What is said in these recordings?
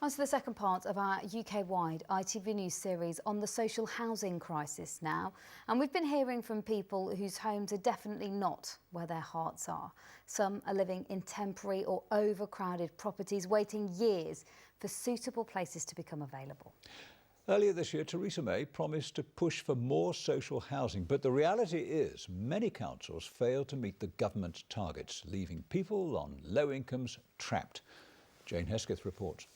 On to the second part of our UK-wide ITV News series on the social housing crisis now. And we've been hearing from people whose homes are definitely not where their hearts are. Some are living in temporary or overcrowded properties, waiting years for suitable places to become available. Earlier this year, Theresa May promised to push for more social housing, but the reality is many councils fail to meet the government's targets, leaving people on low incomes trapped. Jane Hesketh reports.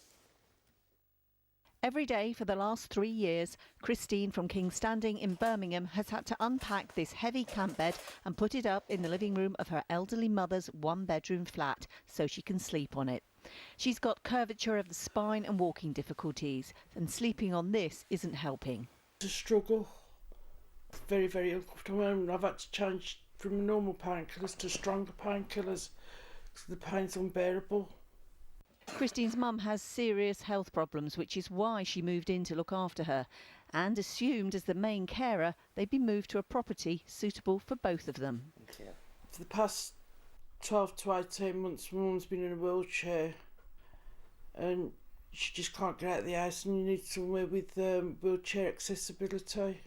Every day for the last 3 years, Christine from King's Standing in Birmingham has had to unpack this heavy camp bed and put it up in the living room of her elderly mother's one-bedroom flat so she can sleep on it. She's got curvature of the spine and walking difficulties, and sleeping on this isn't helping. It's a struggle. Very, very uncomfortable. I've had to change from normal painkillers to stronger painkillers because the pain's unbearable. Christine's mum has serious health problems, which is why she moved in to look after her, and assumed as the main carer they'd be moved to a property suitable for both of them. For the past 12 to 18 months, my mum's been in a wheelchair and she just can't get out of the house, and you need somewhere with wheelchair accessibility.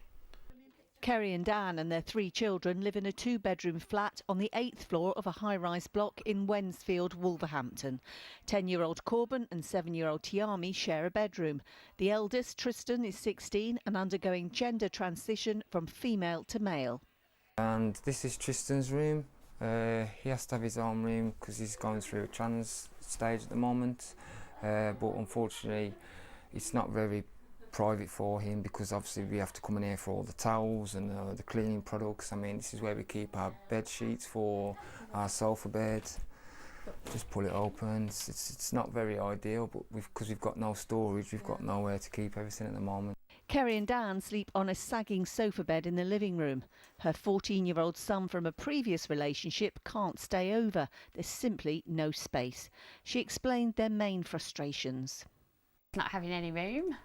KERRY and Dan and their 3 children live in a 2-bedroom flat on the 8th floor of a high-rise block in Wednesfield, Wolverhampton. 10-year-old Corbin and 7-year-old Tiami share a bedroom. The eldest, Tristan, is 16 and undergoing gender transition from female to male. And this is Tristan's room. He has to have his own room because he's going through a trans stage at the moment. But unfortunately, it's not very private for him because obviously we have to come in here for all the towels and the cleaning products. I mean, this is where we keep our bed sheets for our sofa bed. Just pull it open. It's not very ideal, but because we've got no storage, we've got nowhere to keep everything at the moment. KERRY and Dan sleep on a sagging sofa bed in the living room. Her 14-year-old son from a previous relationship can't stay over. There's simply no space. She explained their main frustrations. Not having any room,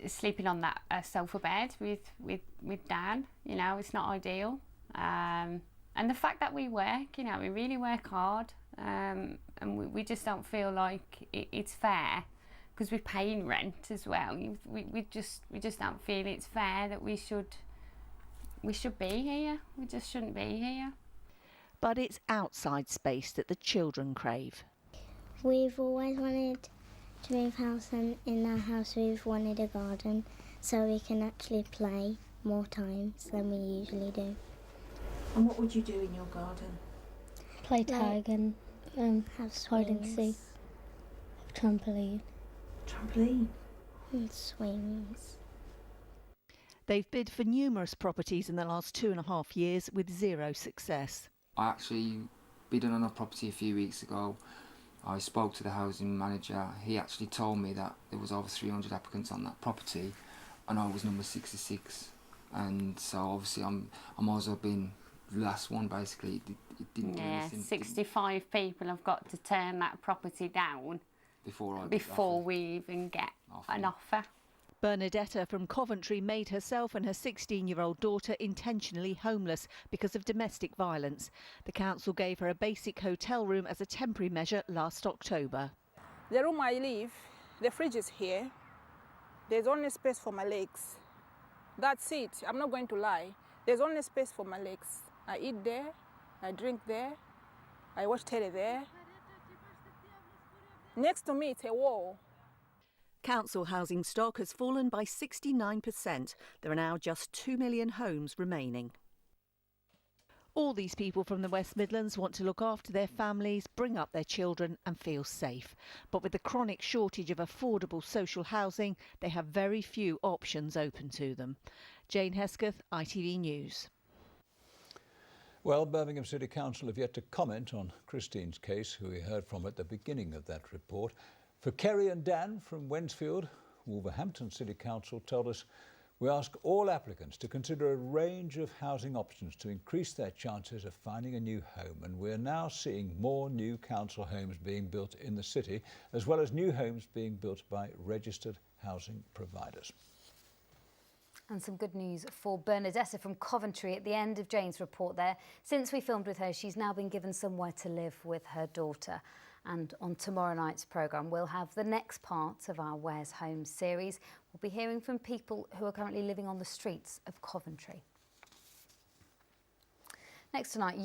sleeping on that sofa bed with Dan, you know, it's not ideal. And the fact that we work, you know, we really work hard, and we just don't feel like it's fair because we're paying rent as well. We just don't feel it's fair that we should be here. We just shouldn't be here. But it's outside space that the children crave. We've always wanted to move house, and in our house we've wanted a garden so we can actually play more times than we usually do. And what would you do in your garden? Play tag and have hide and seek, trampoline. Trampoline? And swings. They've bid for numerous properties in the last 2.5 years with zero success. I actually bid on a property a few weeks ago. I spoke to the housing manager. He actually told me that there was over 300 applicants on that property and I was number 66. And so obviously I'm also been the last one basically. It didn't do anything. 65 people have got to turn that property down before we even get an offer. Bernadetta from Coventry made herself and her 16-year-old daughter intentionally homeless because of domestic violence. The council gave her a basic hotel room as a temporary measure last October. The room I live, the fridge is here. There's only space for my legs. That's it. I'm not going to lie. There's only space for my legs. I eat there, I drink there, I watch telly there. Next to me, it's a wall. Council housing stock has fallen by 69%. There are now just 2 million homes remaining. All these people from the West Midlands want to look after their families, bring up their children and feel safe. But with the chronic shortage of affordable social housing, they have very few options open to them. Jane Hesketh, ITV News. Well, Birmingham City Council have yet to comment on Christine's case, who we heard from at the beginning of that report. For KERRY and Dan from Wednesfield, Wolverhampton City Council told us we ask all applicants to consider a range of housing options to increase their chances of finding a new home, and we're now seeing more new council homes being built in the city, as well as new homes being built by registered housing providers. And some good news for Bernadetta from Coventry at the end of Jane's report there. Since we filmed with her, she's now been given somewhere to live with her daughter. And on tomorrow night's programme, we'll have the next part of our Where's Home series. We'll be hearing from people who are currently living on the streets of Coventry. Next tonight,